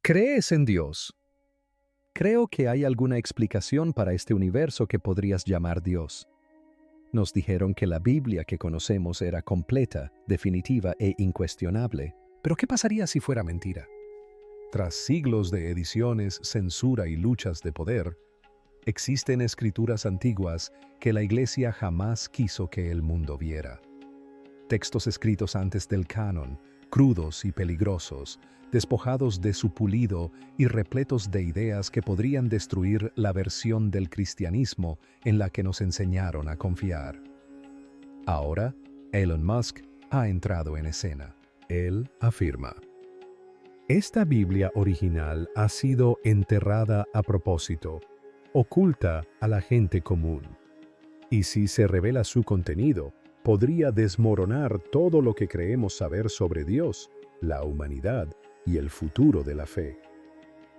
¿Crees en Dios? Creo que hay alguna explicación para este universo que podrías llamar Dios. Nos dijeron que la Biblia que conocemos era completa, definitiva e incuestionable. Pero ¿qué pasaría si fuera mentira? Tras siglos de ediciones, censura y luchas de poder, existen escrituras antiguas que la Iglesia jamás quiso que el mundo viera. Textos escritos antes del canon, crudos y peligrosos, despojados de su pulido y repletos de ideas que podrían destruir la versión del cristianismo en la que nos enseñaron a confiar. Ahora, Elon Musk ha entrado en escena. Él afirma: esta Biblia original ha sido enterrada a propósito, oculta a la gente común. Y si se revela su contenido, podría desmoronar todo lo que creemos saber sobre Dios, la humanidad y el futuro de la fe.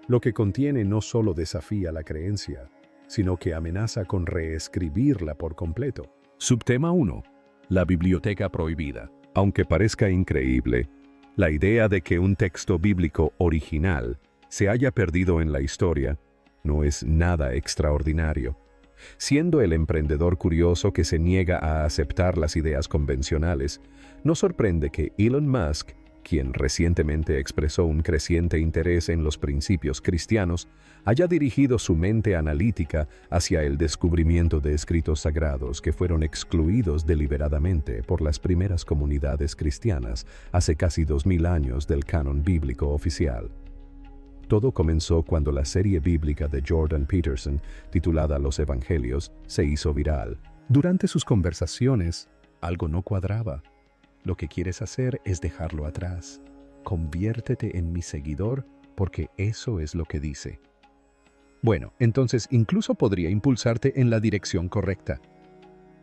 Lo que contiene no solo desafía la creencia, sino que amenaza con reescribirla por completo. Subtema 1. La biblioteca prohibida. Aunque parezca increíble, la idea de que un texto bíblico original se haya perdido en la historia no es nada extraordinario. Siendo el emprendedor curioso que se niega a aceptar las ideas convencionales, no sorprende que Elon Musk, quien recientemente expresó un creciente interés en los principios cristianos, haya dirigido su mente analítica hacia el descubrimiento de escritos sagrados que fueron excluidos deliberadamente por las primeras comunidades cristianas hace casi 2000 años del canon bíblico oficial. Todo comenzó cuando la serie bíblica de Jordan Peterson, titulada Los Evangelios, se hizo viral. Durante sus conversaciones, algo no cuadraba. Lo que quieres hacer es dejarlo atrás. Conviértete en mi seguidor porque eso es lo que dice. Bueno, entonces incluso podría impulsarte en la dirección correcta.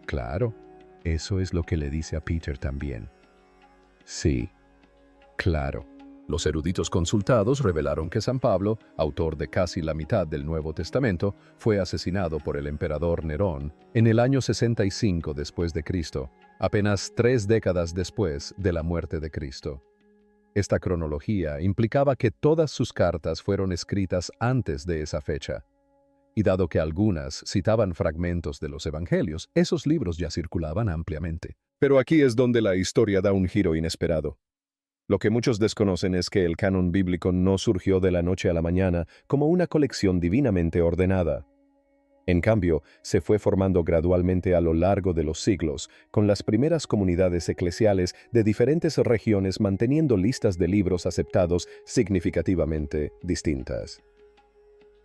Claro, eso es lo que le dice a Peter también. Sí, claro. Los eruditos consultados revelaron que San Pablo, autor de casi la mitad del Nuevo Testamento, fue asesinado por el emperador Nerón en el año 65 después de Cristo, apenas 3 décadas después de la muerte de Cristo. Esta cronología implicaba que todas sus cartas fueron escritas antes de esa fecha. Y dado que algunas citaban fragmentos de los Evangelios, esos libros ya circulaban ampliamente. Pero aquí es donde la historia da un giro inesperado. Lo que muchos desconocen es que el canon bíblico no surgió de la noche a la mañana como una colección divinamente ordenada. En cambio, se fue formando gradualmente a lo largo de los siglos, con las primeras comunidades eclesiales de diferentes regiones manteniendo listas de libros aceptados significativamente distintas.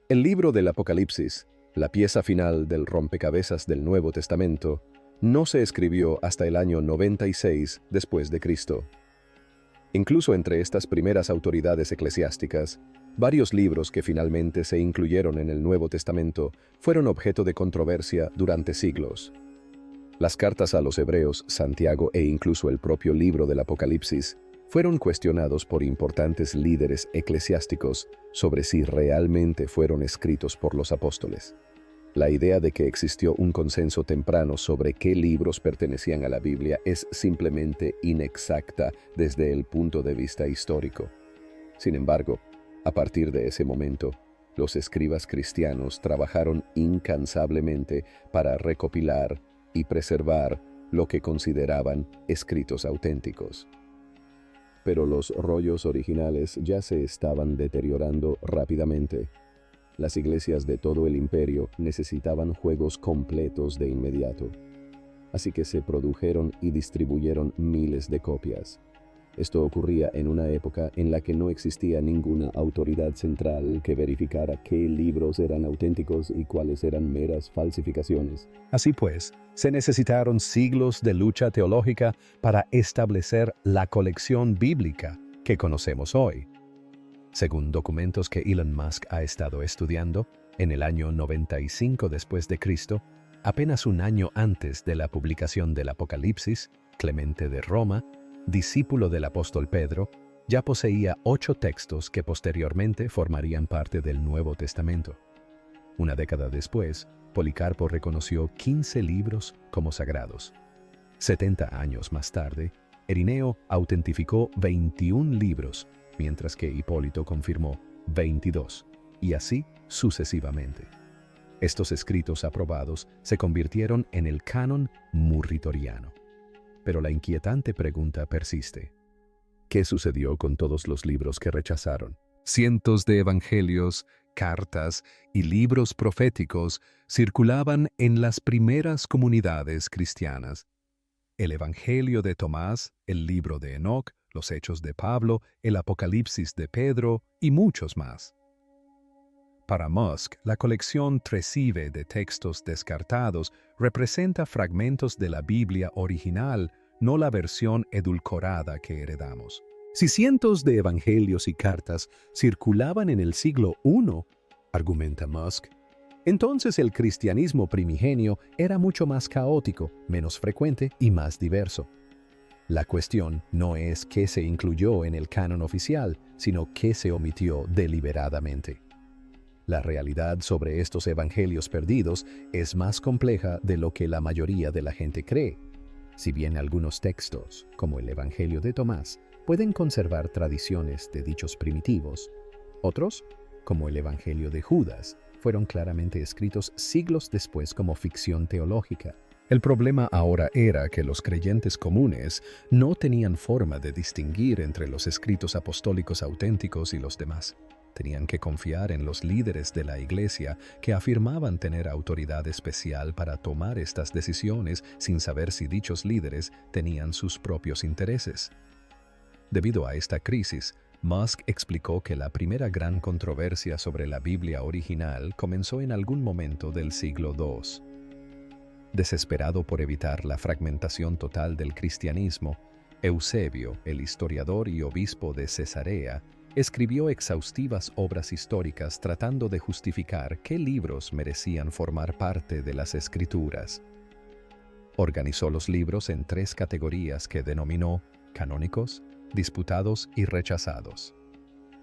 El libro del Apocalipsis, la pieza final del rompecabezas del Nuevo Testamento, no se escribió hasta el año 96 después de Cristo. Incluso entre estas primeras autoridades eclesiásticas, varios libros que finalmente se incluyeron en el Nuevo Testamento fueron objeto de controversia durante siglos. Las cartas a los Hebreos, Santiago e incluso el propio libro del Apocalipsis fueron cuestionados por importantes líderes eclesiásticos sobre si realmente fueron escritos por los apóstoles. La idea de que existió un consenso temprano sobre qué libros pertenecían a la Biblia es simplemente inexacta desde el punto de vista histórico. Sin embargo, a partir de ese momento, los escribas cristianos trabajaron incansablemente para recopilar y preservar lo que consideraban escritos auténticos. Pero los rollos originales ya se estaban deteriorando rápidamente. Las iglesias de todo el imperio necesitaban juegos completos de inmediato. Así que se produjeron y distribuyeron miles de copias. Esto ocurría en una época en la que no existía ninguna autoridad central que verificara qué libros eran auténticos y cuáles eran meras falsificaciones. Así pues, se necesitaron siglos de lucha teológica para establecer la colección bíblica que conocemos hoy. Según documentos que Elon Musk ha estado estudiando, en el año 95 después de Cristo, apenas un año antes de la publicación del Apocalipsis, Clemente de Roma, discípulo del apóstol Pedro, ya poseía 8 textos que posteriormente formarían parte del Nuevo Testamento. Una década después, Policarpo reconoció 15 libros como sagrados. 70 años más tarde, Ireneo autentificó 21 libros, mientras que Hipólito confirmó 22, y así sucesivamente. Estos escritos aprobados se convirtieron en el canon murritoriano. Pero la inquietante pregunta persiste. ¿Qué sucedió con todos los libros que rechazaron? Cientos de evangelios, cartas y libros proféticos circulaban en las primeras comunidades cristianas. El Evangelio de Tomás, el libro de Enoc, los Hechos de Pablo, el Apocalipsis de Pedro y muchos más. Para Musk, la colección Tresive de textos descartados representa fragmentos de la Biblia original, no la versión edulcorada que heredamos. Si cientos de evangelios y cartas circulaban en el siglo I, argumenta Musk, entonces el cristianismo primigenio era mucho más caótico, menos frecuente y más diverso. La cuestión no es qué se incluyó en el canon oficial, sino qué se omitió deliberadamente. La realidad sobre estos evangelios perdidos es más compleja de lo que la mayoría de la gente cree. Si bien algunos textos, como el Evangelio de Tomás, pueden conservar tradiciones de dichos primitivos, otros, como el Evangelio de Judas, fueron claramente escritos siglos después como ficción teológica. El problema ahora era que los creyentes comunes no tenían forma de distinguir entre los escritos apostólicos auténticos y los demás. Tenían que confiar en los líderes de la Iglesia que afirmaban tener autoridad especial para tomar estas decisiones sin saber si dichos líderes tenían sus propios intereses. Debido a esta crisis, Musk explicó que la primera gran controversia sobre la Biblia original comenzó en algún momento del siglo II. Desesperado por evitar la fragmentación total del cristianismo, Eusebio, el historiador y obispo de Cesarea, escribió exhaustivas obras históricas tratando de justificar qué libros merecían formar parte de las Escrituras. Organizó los libros en 3 categorías que denominó canónicos, disputados y rechazados.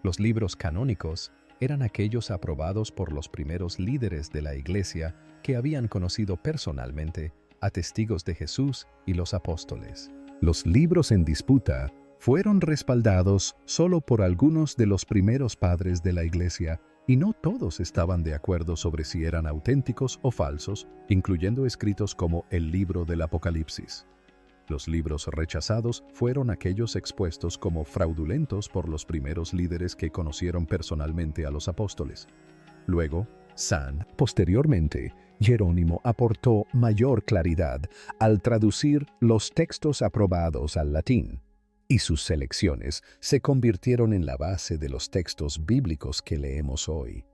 Los libros canónicos eran aquellos aprobados por los primeros líderes de la Iglesia que habían conocido personalmente a testigos de Jesús y los apóstoles. Los libros en disputa fueron respaldados solo por algunos de los primeros padres de la Iglesia y no todos estaban de acuerdo sobre si eran auténticos o falsos, incluyendo escritos como el libro del Apocalipsis. Los libros rechazados fueron aquellos expuestos como fraudulentos por los primeros líderes que conocieron personalmente a los apóstoles. Luego, posteriormente, Jerónimo aportó mayor claridad al traducir los textos aprobados al latín, y sus selecciones se convirtieron en la base de los textos bíblicos que leemos hoy.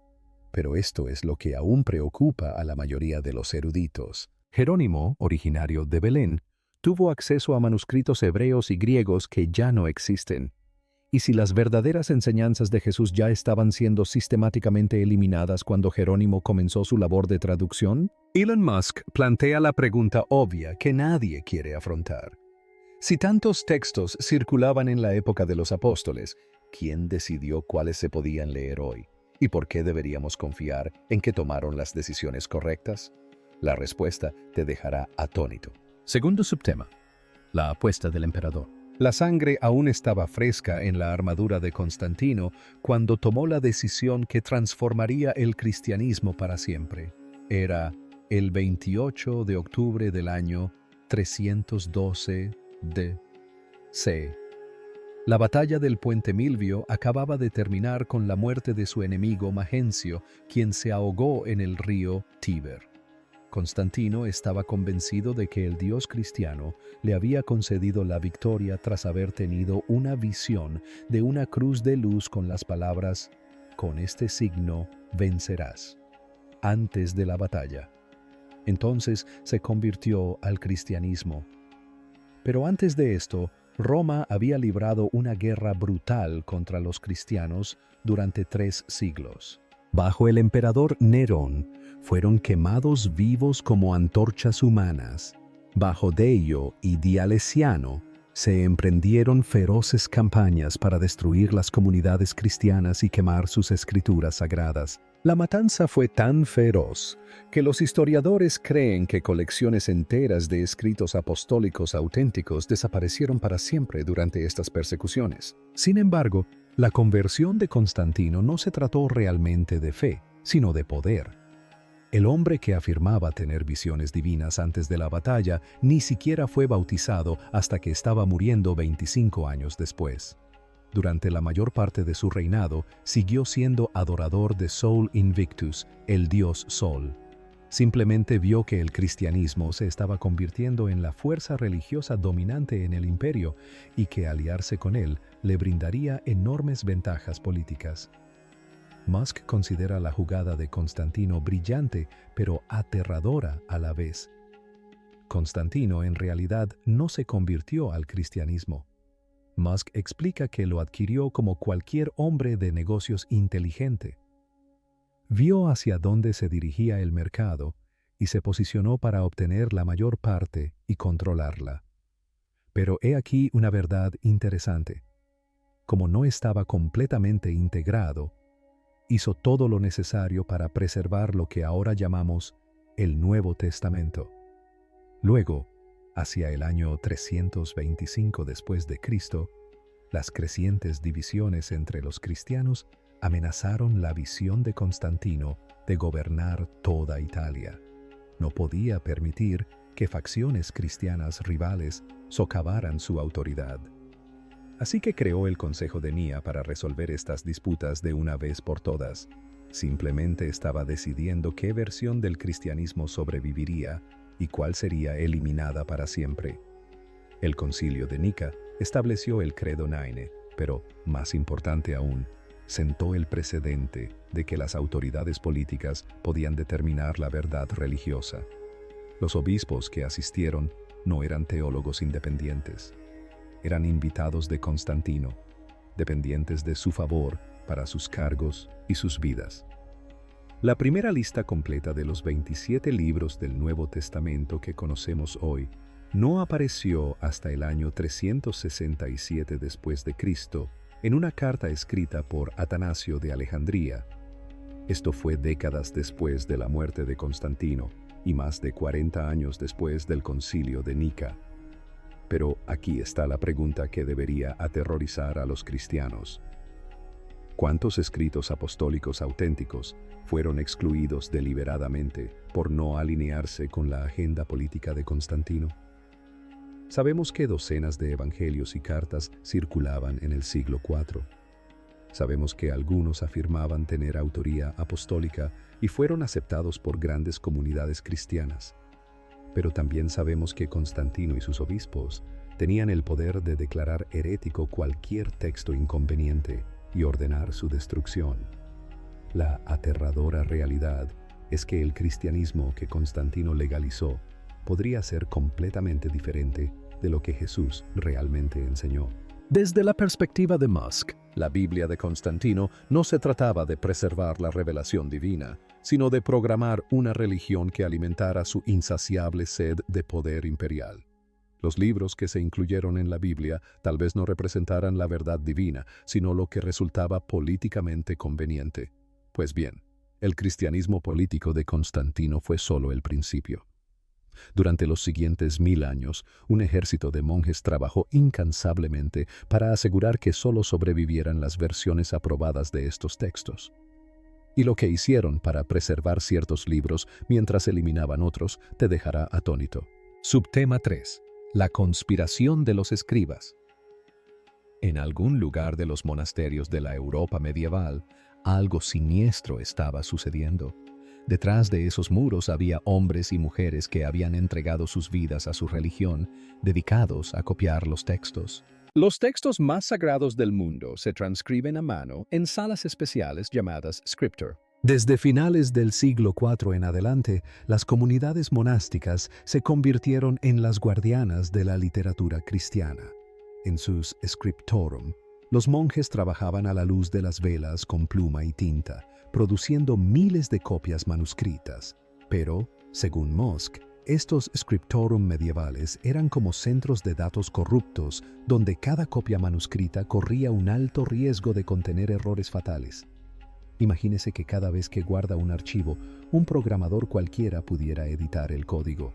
Pero esto es lo que aún preocupa a la mayoría de los eruditos. Jerónimo, originario de Belén, tuvo acceso a manuscritos hebreos y griegos que ya no existen. ¿Y si las verdaderas enseñanzas de Jesús ya estaban siendo sistemáticamente eliminadas cuando Jerónimo comenzó su labor de traducción? Elon Musk plantea la pregunta obvia que nadie quiere afrontar. Si tantos textos circulaban en la época de los apóstoles, ¿quién decidió cuáles se podían leer hoy? ¿Y por qué deberíamos confiar en que tomaron las decisiones correctas? La respuesta te dejará atónito. Segundo subtema: la apuesta del emperador. La sangre aún estaba fresca en la armadura de Constantino cuando tomó la decisión que transformaría el cristianismo para siempre. Era el 28 de octubre del año 312 D.C. La batalla del Puente Milvio acababa de terminar con la muerte de su enemigo Magencio, quien se ahogó en el río Tíber. Constantino estaba convencido de que el Dios cristiano le había concedido la victoria tras haber tenido una visión de una cruz de luz con las palabras: «Con este signo vencerás», antes de la batalla. Entonces se convirtió al cristianismo. Pero antes de esto, Roma había librado una guerra brutal contra los cristianos durante 3 siglos. Bajo el emperador Nerón, fueron quemados vivos como antorchas humanas. Bajo Deio y Diocleciano, se emprendieron feroces campañas para destruir las comunidades cristianas y quemar sus escrituras sagradas. La matanza fue tan feroz que los historiadores creen que colecciones enteras de escritos apostólicos auténticos desaparecieron para siempre durante estas persecuciones. Sin embargo, La conversión de Constantino no se trató realmente de fe, sino de poder. El hombre que afirmaba tener visiones divinas antes de la batalla ni siquiera fue bautizado hasta que estaba muriendo 25 años después. Durante la mayor parte de su reinado, siguió siendo adorador de Sol Invictus, el dios Sol. Simplemente vio que el cristianismo se estaba convirtiendo en la fuerza religiosa dominante en el imperio y que aliarse con él le brindaría enormes ventajas políticas. Musk considera la jugada de Constantino brillante, pero aterradora a la vez. Constantino en realidad no se convirtió al cristianismo. Musk explica que lo adquirió como cualquier hombre de negocios inteligente. Vio hacia dónde se dirigía el mercado y se posicionó para obtener la mayor parte y controlarla. Pero he aquí una verdad interesante. Como no estaba completamente integrado, hizo todo lo necesario para preservar lo que ahora llamamos el Nuevo Testamento. Luego, hacia el año 325 después de Cristo, las crecientes divisiones entre los cristianos amenazaron la visión de Constantino de gobernar toda Italia. No podía permitir que facciones cristianas rivales socavaran su autoridad. Así que creó el Consejo de Nia para resolver estas disputas de una vez por todas. Simplemente estaba decidiendo qué versión del cristianismo sobreviviría y cuál sería eliminada para siempre. El Concilio de Nica estableció el Credo Naine, pero, más importante aún, sentó el precedente de que las autoridades políticas podían determinar la verdad religiosa. Los obispos que asistieron no eran teólogos independientes. Eran invitados de Constantino, dependientes de su favor para sus cargos y sus vidas. La primera lista completa de los 27 libros del Nuevo Testamento que conocemos hoy no apareció hasta el año 367 después de Cristo en una carta escrita por Atanasio de Alejandría. Esto fue décadas después de la muerte de Constantino y más de 40 años después del Concilio de Nica. Pero aquí está la pregunta que debería aterrorizar a los cristianos. ¿Cuántos escritos apostólicos auténticos fueron excluidos deliberadamente por no alinearse con la agenda política de Constantino? Sabemos que docenas de evangelios y cartas circulaban en el siglo IV. Sabemos que algunos afirmaban tener autoría apostólica y fueron aceptados por grandes comunidades cristianas. Pero también sabemos que Constantino y sus obispos tenían el poder de declarar herético cualquier texto inconveniente y ordenar su destrucción. La aterradora realidad es que el cristianismo que Constantino legalizó podría ser completamente diferente de lo que Jesús realmente enseñó. Desde la perspectiva de Musk, la Biblia de Constantino no se trataba de preservar la revelación divina, sino de programar una religión que alimentara su insaciable sed de poder imperial. Los libros que se incluyeron en la Biblia tal vez no representaran la verdad divina, sino lo que resultaba políticamente conveniente. Pues bien, el cristianismo político de Constantino fue solo el principio. Durante los siguientes 1000 años, un ejército de monjes trabajó incansablemente para asegurar que solo sobrevivieran las versiones aprobadas de estos textos. Y lo que hicieron para preservar ciertos libros mientras eliminaban otros te dejará atónito. Subtema 3. La conspiración de los escribas. En algún lugar de los monasterios de la Europa medieval, algo siniestro estaba sucediendo. Detrás de esos muros había hombres y mujeres que habían entregado sus vidas a su religión, dedicados a copiar los textos. Los textos más sagrados del mundo se transcriben a mano en salas especiales llamadas scriptor. Desde finales del siglo IV en adelante, las comunidades monásticas se convirtieron en las guardianas de la literatura cristiana. En sus scriptorum, los monjes trabajaban a la luz de las velas con pluma y tinta, produciendo miles de copias manuscritas. Pero, según Musk, estos scriptorum medievales eran como centros de datos corruptos donde cada copia manuscrita corría un alto riesgo de contener errores fatales. Imagínese que cada vez que guarda un archivo, un programador cualquiera pudiera editar el código.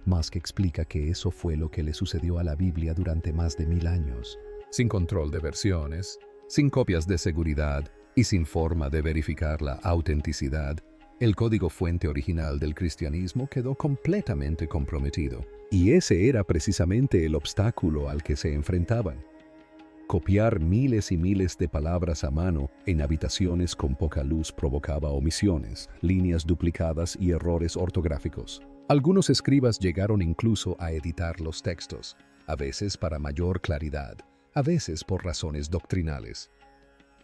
Musk explica que eso fue lo que le sucedió a la Biblia durante más de 1000 años. Sin control de versiones, Sin copias de seguridad y sin forma de verificar la autenticidad, el código fuente original del cristianismo quedó completamente comprometido. Y ese era precisamente el obstáculo al que se enfrentaban. Copiar miles y miles de palabras a mano en habitaciones con poca luz provocaba omisiones, líneas duplicadas y errores ortográficos. Algunos escribas llegaron incluso a editar los textos, a veces para mayor claridad, a veces por razones doctrinales.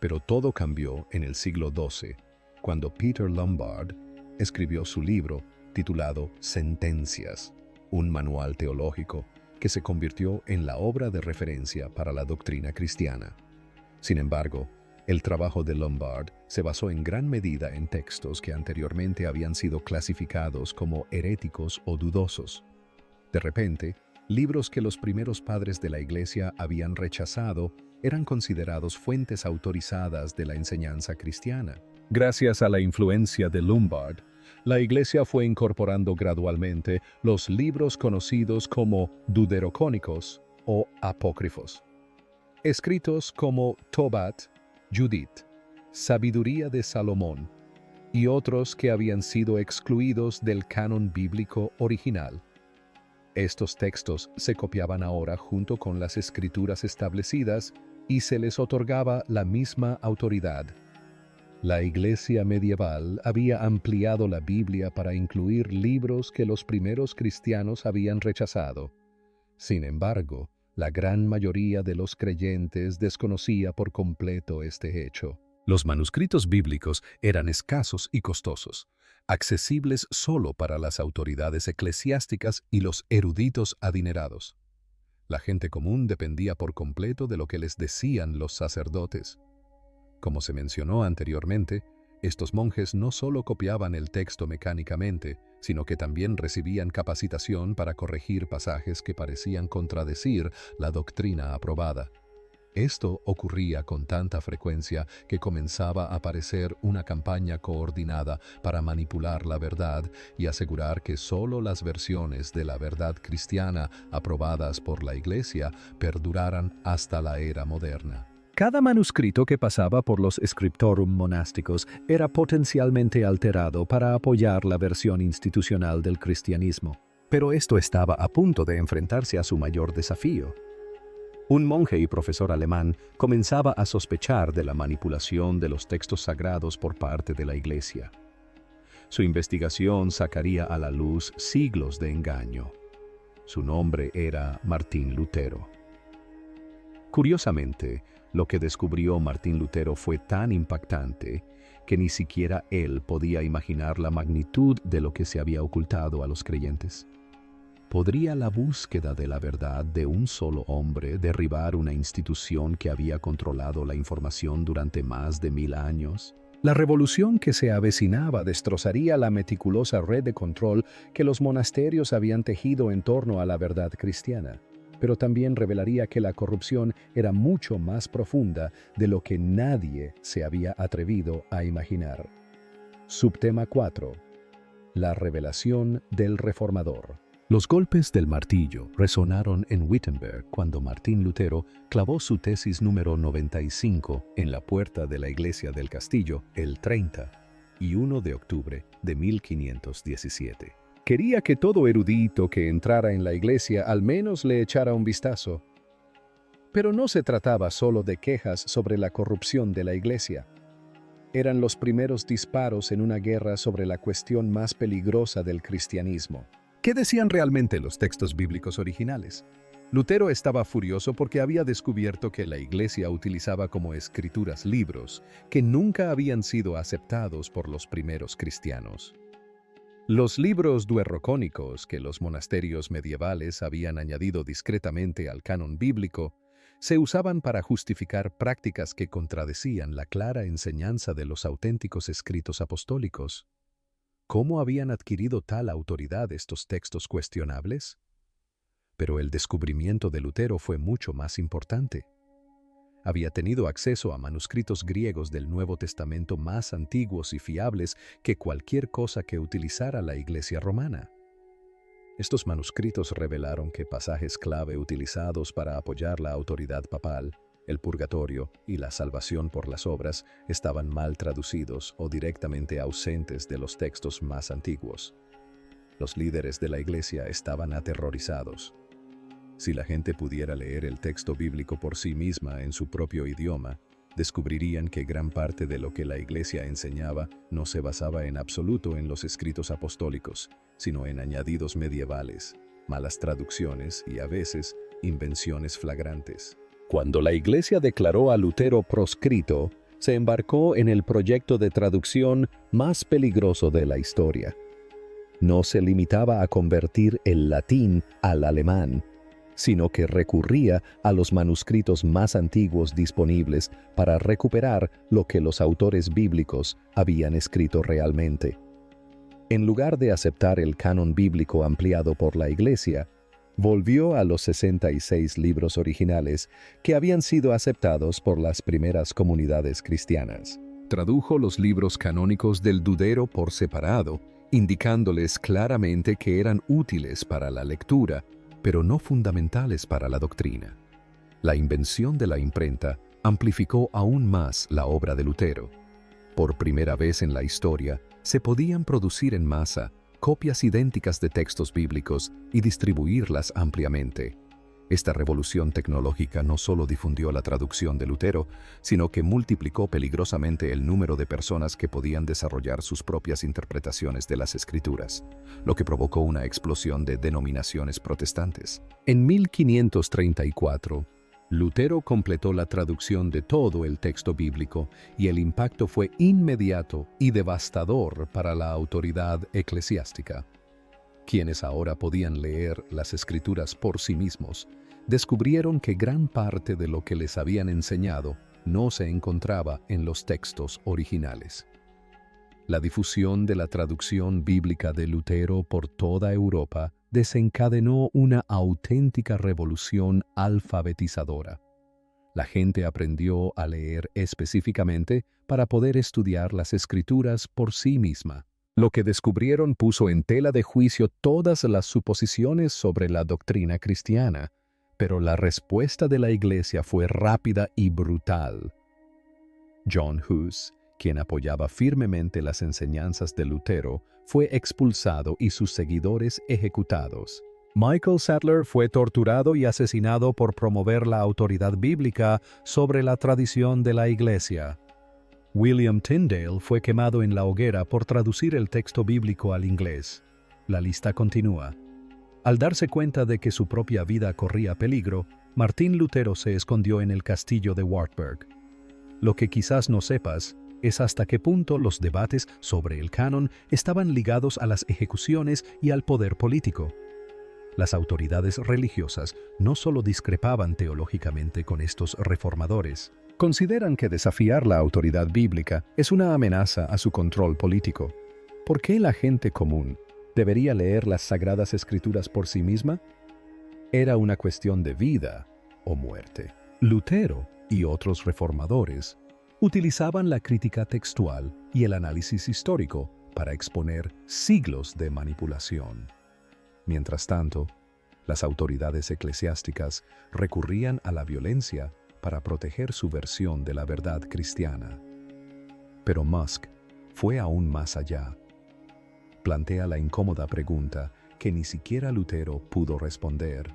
Pero todo cambió en el siglo XII, cuando Peter Lombard escribió su libro titulado Sentencias, un manual teológico que se convirtió en la obra de referencia para la doctrina cristiana. Sin embargo, el trabajo de Lombard se basó en gran medida en textos que anteriormente habían sido clasificados como heréticos o dudosos. De repente, libros que los primeros padres de la Iglesia habían rechazado eran considerados fuentes autorizadas de la enseñanza cristiana. Gracias a la influencia de Lombard, la Iglesia fue incorporando gradualmente los libros conocidos como deuterocónicos o apócrifos, escritos como Tobat, Judith, Sabiduría de Salomón y otros que habían sido excluidos del canon bíblico original. Estos textos se copiaban ahora junto con las escrituras establecidas y se les otorgaba la misma autoridad. La Iglesia medieval había ampliado la Biblia para incluir libros que los primeros cristianos habían rechazado. Sin embargo, la gran mayoría de los creyentes desconocía por completo este hecho. Los manuscritos bíblicos eran escasos y costosos, accesibles solo para las autoridades eclesiásticas y los eruditos adinerados. La gente común dependía por completo de lo que les decían los sacerdotes. Como se mencionó anteriormente, estos monjes no solo copiaban el texto mecánicamente, sino que también recibían capacitación para corregir pasajes que parecían contradecir la doctrina aprobada. Esto ocurría con tanta frecuencia que comenzaba a aparecer una campaña coordinada para manipular la verdad y asegurar que solo las versiones de la verdad cristiana aprobadas por la Iglesia perduraran hasta la era moderna. Cada manuscrito que pasaba por los scriptorum monásticos era potencialmente alterado para apoyar la versión institucional del cristianismo. Pero esto estaba a punto de enfrentarse a su mayor desafío. Un monje y profesor alemán comenzaba a sospechar de la manipulación de los textos sagrados por parte de la Iglesia. Su investigación sacaría a la luz siglos de engaño. Su nombre era Martín Lutero. Curiosamente, lo que descubrió Martín Lutero fue tan impactante que ni siquiera él podía imaginar la magnitud de lo que se había ocultado a los creyentes. ¿Podría la búsqueda de la verdad de un solo hombre derribar una institución que había controlado la información durante más de 1000 años? La revolución que se avecinaba destrozaría la meticulosa red de control que los monasterios habían tejido en torno a la verdad cristiana, pero también revelaría que la corrupción era mucho más profunda de lo que nadie se había atrevido a imaginar. Subtema 4. La revelación del reformador. Los golpes del martillo resonaron en Wittenberg cuando Martín Lutero clavó su tesis número 95 en la puerta de la iglesia del castillo el 30 y 1 de octubre de 1517. Quería que todo erudito que entrara en la iglesia al menos le echara un vistazo. Pero no se trataba solo de quejas sobre la corrupción de la iglesia. Eran los primeros disparos en una guerra sobre la cuestión más peligrosa del cristianismo. ¿Qué decían realmente los textos bíblicos originales? Lutero estaba furioso porque había descubierto que la Iglesia utilizaba como escrituras libros que nunca habían sido aceptados por los primeros cristianos. Los libros deuterocónicos que los monasterios medievales habían añadido discretamente al canon bíblico se usaban para justificar prácticas que contradecían la clara enseñanza de los auténticos escritos apostólicos. ¿Cómo habían adquirido tal autoridad estos textos cuestionables? Pero el descubrimiento de Lutero fue mucho más importante. Había tenido acceso a manuscritos griegos del Nuevo Testamento más antiguos y fiables que cualquier cosa que utilizara la Iglesia romana. Estos manuscritos revelaron que pasajes clave utilizados para apoyar la autoridad papal El purgatorio y la salvación por las obras estaban mal traducidos o directamente ausentes de los textos más antiguos. Los líderes de la iglesia estaban aterrorizados. Si la gente pudiera leer el texto bíblico por sí misma en su propio idioma, descubrirían que gran parte de lo que la iglesia enseñaba no se basaba en absoluto en los escritos apostólicos, sino en añadidos medievales, malas traducciones y a veces invenciones flagrantes. Cuando la Iglesia declaró a Lutero proscrito, se embarcó en el proyecto de traducción más peligroso de la historia. No se limitaba a convertir el latín al alemán, sino que recurría a los manuscritos más antiguos disponibles para recuperar lo que los autores bíblicos habían escrito realmente. En lugar de aceptar el canon bíblico ampliado por la Iglesia, volvió a los 66 libros originales que habían sido aceptados por las primeras comunidades cristianas. Tradujo los libros canónicos del Dudero por separado, indicándoles claramente que eran útiles para la lectura, pero no fundamentales para la doctrina. La invención de la imprenta amplificó aún más la obra de Lutero. Por primera vez en la historia, se podían producir en masa copias idénticas de textos bíblicos y distribuirlas ampliamente. Esta revolución tecnológica no solo difundió la traducción de Lutero, sino que multiplicó peligrosamente el número de personas que podían desarrollar sus propias interpretaciones de las Escrituras, lo que provocó una explosión de denominaciones protestantes. En 1534, Lutero completó la traducción de todo el texto bíblico y el impacto fue inmediato y devastador para la autoridad eclesiástica. Quienes ahora podían leer las Escrituras por sí mismos, descubrieron que gran parte de lo que les habían enseñado no se encontraba en los textos originales. La difusión de la traducción bíblica de Lutero por toda Europa desencadenó una auténtica revolución alfabetizadora. La gente aprendió a leer específicamente para poder estudiar las Escrituras por sí misma. Lo que descubrieron puso en tela de juicio todas las suposiciones sobre la doctrina cristiana, pero la respuesta de la Iglesia fue rápida y brutal. John Hus, quien apoyaba firmemente las enseñanzas de Lutero, fue expulsado y sus seguidores ejecutados. Michael Sattler fue torturado y asesinado por promover la autoridad bíblica sobre la tradición de la Iglesia. William Tyndale fue quemado en la hoguera por traducir el texto bíblico al inglés. La lista continúa. Al darse cuenta de que su propia vida corría peligro, Martín Lutero se escondió en el castillo de Wartburg. Lo que quizás no sepas es hasta qué punto los debates sobre el canon estaban ligados a las ejecuciones y al poder político. Las autoridades religiosas no solo discrepaban teológicamente con estos reformadores, consideran que desafiar la autoridad bíblica es una amenaza a su control político. ¿Por qué la gente común debería leer las Sagradas Escrituras por sí misma? Era una cuestión de vida o muerte. Lutero y otros reformadores utilizaban la crítica textual y el análisis histórico para exponer siglos de manipulación. Mientras tanto, las autoridades eclesiásticas recurrían a la violencia para proteger su versión de la verdad cristiana. Pero Musk fue aún más allá. Plantea la incómoda pregunta que ni siquiera Lutero pudo responder.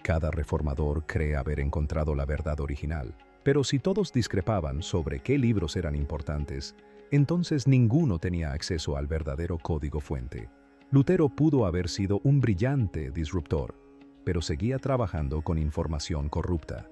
Cada reformador cree haber encontrado la verdad original, pero si todos discrepaban sobre qué libros eran importantes, entonces ninguno tenía acceso al verdadero código fuente. Lutero pudo haber sido un brillante disruptor, pero seguía trabajando con información corrupta.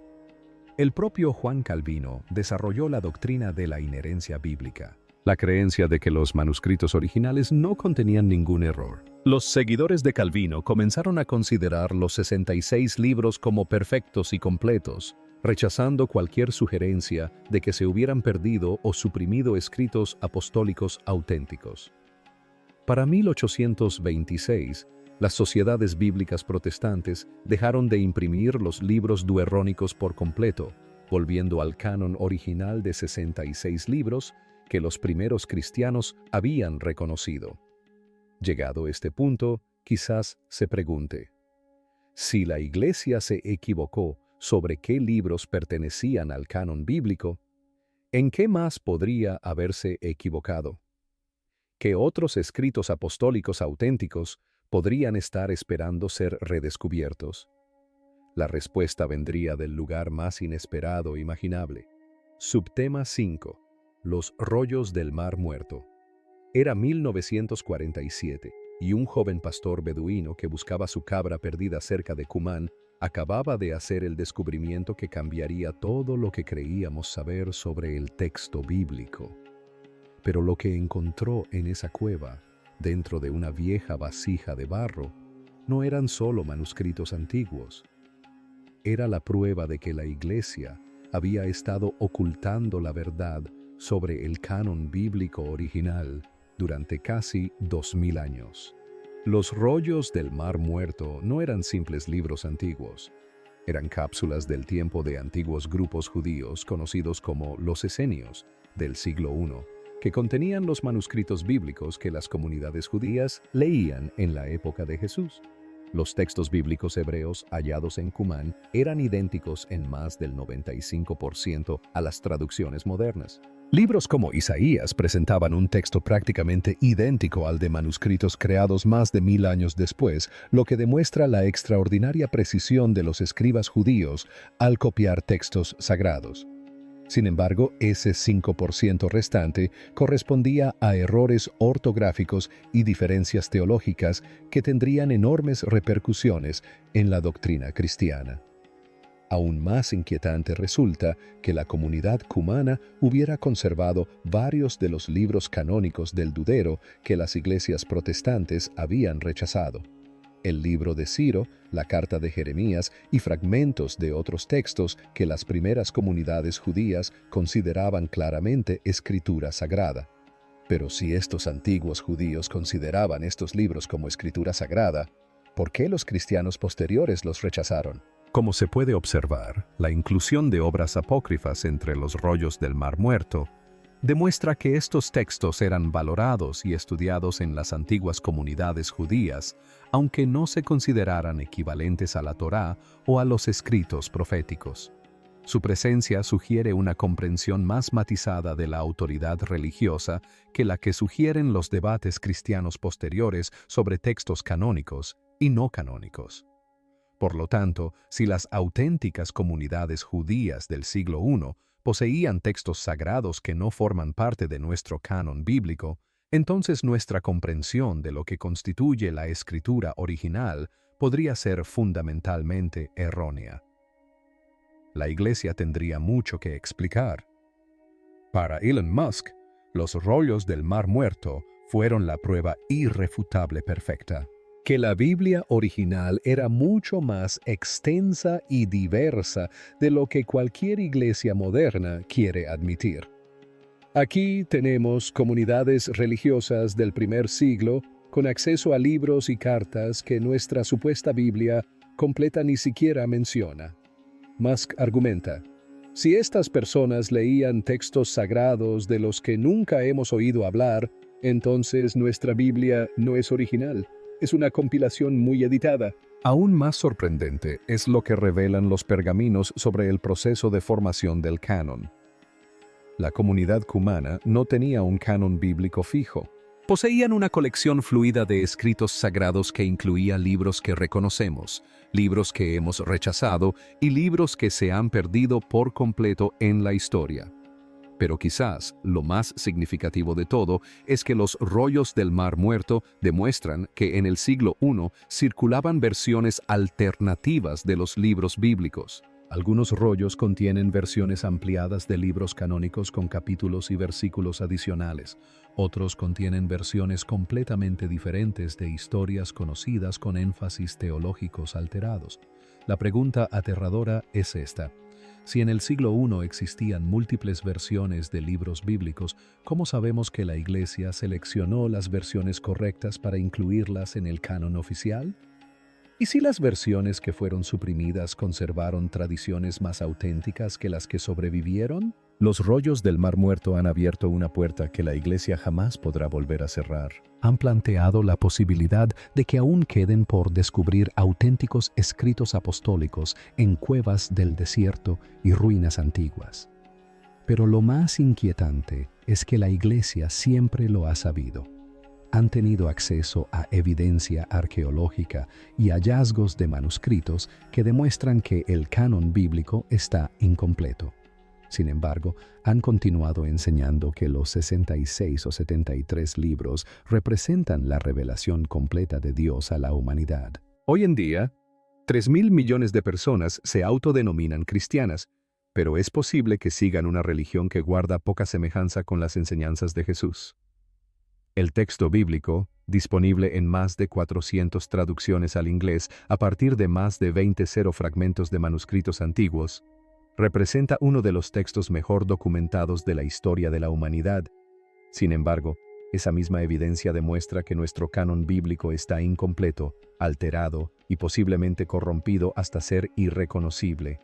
El propio Juan Calvino desarrolló la doctrina de la inerrancia bíblica, la creencia de que los manuscritos originales no contenían ningún error. Los seguidores de Calvino comenzaron a considerar los 66 libros como perfectos y completos, rechazando cualquier sugerencia de que se hubieran perdido o suprimido escritos apostólicos auténticos. Para 1826, las sociedades bíblicas protestantes dejaron de imprimir los libros duerónicos por completo, volviendo al canon original de 66 libros que los primeros cristianos habían reconocido. Llegado este punto, quizás se pregunte, si la Iglesia se equivocó sobre qué libros pertenecían al canon bíblico, ¿en qué más podría haberse equivocado? ¿Qué otros escritos apostólicos auténticos podrían estar esperando ser redescubiertos? La respuesta vendría del lugar más inesperado imaginable. Subtema 5. Los rollos del Mar Muerto. Era 1947 y un joven pastor beduino que buscaba su cabra perdida cerca de Cumán acababa de hacer el descubrimiento que cambiaría todo lo que creíamos saber sobre el texto bíblico. Pero lo que encontró en esa cueva, dentro de una vieja vasija de barro, no eran solo manuscritos antiguos. Era la prueba de que la Iglesia había estado ocultando la verdad sobre el canon bíblico original durante casi 2000 años. Los rollos del Mar Muerto no eran simples libros antiguos. Eran cápsulas del tiempo de antiguos grupos judíos conocidos como los esenios del siglo I, que contenían los manuscritos bíblicos que las comunidades judías leían en la época de Jesús. Los textos bíblicos hebreos hallados en Cumán eran idénticos en más del 95% a las traducciones modernas. Libros como Isaías presentaban un texto prácticamente idéntico al de manuscritos creados más de 1000 años después, lo que demuestra la extraordinaria precisión de los escribas judíos al copiar textos sagrados. Sin embargo, ese 5% restante correspondía a errores ortográficos y diferencias teológicas que tendrían enormes repercusiones en la doctrina cristiana. Aún más inquietante resulta que la comunidad cumana hubiera conservado varios de los libros canónicos del Dudero que las iglesias protestantes habían rechazado. El libro de Ciro, la carta de Jeremías y fragmentos de otros textos que las primeras comunidades judías consideraban claramente escritura sagrada. Pero si estos antiguos judíos consideraban estos libros como escritura sagrada, ¿por qué los cristianos posteriores los rechazaron? Como se puede observar, la inclusión de obras apócrifas entre los rollos del Mar Muerto demuestra que estos textos eran valorados y estudiados en las antiguas comunidades judías, aunque no se consideraran equivalentes a la Torá o a los escritos proféticos. Su presencia sugiere una comprensión más matizada de la autoridad religiosa que la que sugieren los debates cristianos posteriores sobre textos canónicos y no canónicos. Por lo tanto, si las auténticas comunidades judías del siglo I poseían textos sagrados que no forman parte de nuestro canon bíblico, entonces nuestra comprensión de lo que constituye la escritura original podría ser fundamentalmente errónea. La Iglesia tendría mucho que explicar. Para Elon Musk, los rollos del Mar Muerto fueron la prueba irrefutable perfecta. Que la Biblia original era mucho más extensa y diversa de lo que cualquier iglesia moderna quiere admitir. Aquí tenemos comunidades religiosas del primer siglo con acceso a libros y cartas que nuestra supuesta Biblia completa ni siquiera menciona. Musk argumenta, si estas personas leían textos sagrados de los que nunca hemos oído hablar, entonces nuestra Biblia no es original. Es una compilación muy editada. Aún más sorprendente es lo que revelan los pergaminos sobre el proceso de formación del canon. La comunidad cumana no tenía un canon bíblico fijo. Poseían una colección fluida de escritos sagrados que incluía libros que reconocemos, libros que hemos rechazado y libros que se han perdido por completo en la historia. Pero quizás lo más significativo de todo es que los rollos del Mar Muerto demuestran que en el siglo I circulaban versiones alternativas de los libros bíblicos. Algunos rollos contienen versiones ampliadas de libros canónicos con capítulos y versículos adicionales. Otros contienen versiones completamente diferentes de historias conocidas con énfasis teológicos alterados. La pregunta aterradora es esta. Si en el siglo I existían múltiples versiones de libros bíblicos, ¿cómo sabemos que la Iglesia seleccionó las versiones correctas para incluirlas en el canon oficial? ¿Y si las versiones que fueron suprimidas conservaron tradiciones más auténticas que las que sobrevivieron? Los rollos del Mar Muerto han abierto una puerta que la Iglesia jamás podrá volver a cerrar. Han planteado la posibilidad de que aún queden por descubrir auténticos escritos apostólicos en cuevas del desierto y ruinas antiguas. Pero lo más inquietante es que la Iglesia siempre lo ha sabido. Han tenido acceso a evidencia arqueológica y hallazgos de manuscritos que demuestran que el canon bíblico está incompleto. Sin embargo, han continuado enseñando que los 66 o 73 libros representan la revelación completa de Dios a la humanidad. Hoy en día, 3.000 millones de personas se autodenominan cristianas, pero es posible que sigan una religión que guarda poca semejanza con las enseñanzas de Jesús. El texto bíblico, disponible en más de 400 traducciones al inglés a partir de más de 20 fragmentos de manuscritos antiguos, representa uno de los textos mejor documentados de la historia de la humanidad. Sin embargo, esa misma evidencia demuestra que nuestro canon bíblico está incompleto, alterado y posiblemente corrompido hasta ser irreconocible.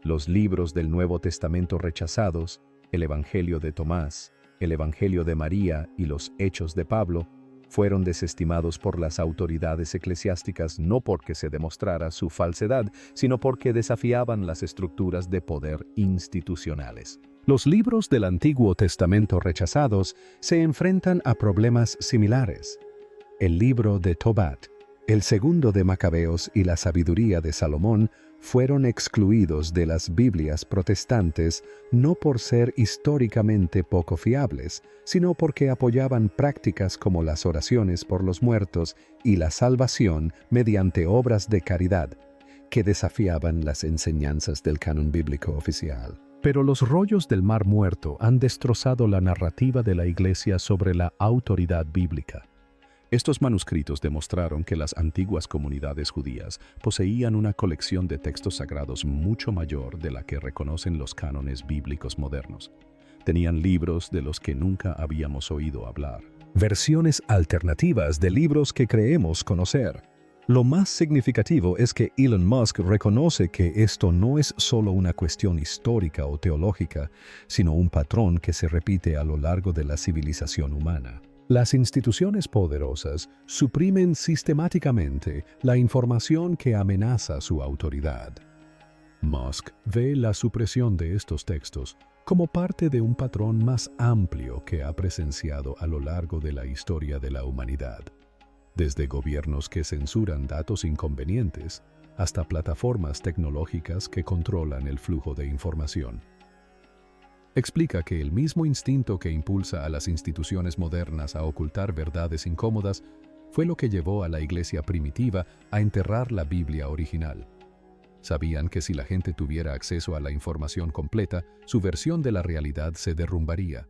Los libros del Nuevo Testamento rechazados, el Evangelio de Tomás, el Evangelio de María y los Hechos de Pablo, fueron desestimados por las autoridades eclesiásticas no porque se demostrara su falsedad, sino porque desafiaban las estructuras de poder institucionales. Los libros del Antiguo Testamento rechazados se enfrentan a problemas similares. El libro de Tobat, el segundo de Macabeos y la sabiduría de Salomón fueron excluidos de las Biblias protestantes no por ser históricamente poco fiables, sino porque apoyaban prácticas como las oraciones por los muertos y la salvación mediante obras de caridad, que desafiaban las enseñanzas del canon bíblico oficial. Pero los rollos del Mar Muerto han destrozado la narrativa de la Iglesia sobre la autoridad bíblica. Estos manuscritos demostraron que las antiguas comunidades judías poseían una colección de textos sagrados mucho mayor de la que reconocen los cánones bíblicos modernos. Tenían libros de los que nunca habíamos oído hablar. Versiones alternativas de libros que creemos conocer. Lo más significativo es que Elon Musk reconoce que esto no es solo una cuestión histórica o teológica, sino un patrón que se repite a lo largo de la civilización humana. Las instituciones poderosas suprimen sistemáticamente la información que amenaza su autoridad. Musk ve la supresión de estos textos como parte de un patrón más amplio que ha presenciado a lo largo de la historia de la humanidad, desde gobiernos que censuran datos inconvenientes hasta plataformas tecnológicas que controlan el flujo de información. Explica que el mismo instinto que impulsa a las instituciones modernas a ocultar verdades incómodas fue lo que llevó a la Iglesia primitiva a enterrar la Biblia original. Sabían que si la gente tuviera acceso a la información completa, su versión de la realidad se derrumbaría.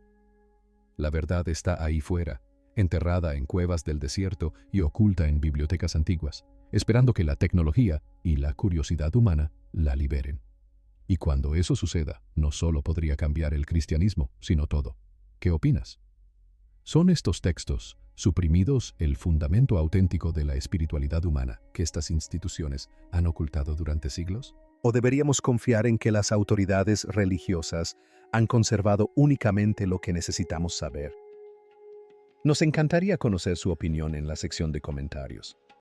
La verdad está ahí fuera, enterrada en cuevas del desierto y oculta en bibliotecas antiguas, esperando que la tecnología y la curiosidad humana la liberen. Y cuando eso suceda, no solo podría cambiar el cristianismo, sino todo. ¿Qué opinas? ¿Son estos textos, suprimidos, el fundamento auténtico de la espiritualidad humana que estas instituciones han ocultado durante siglos? ¿O deberíamos confiar en que las autoridades religiosas han conservado únicamente lo que necesitamos saber? Nos encantaría conocer su opinión en la sección de comentarios.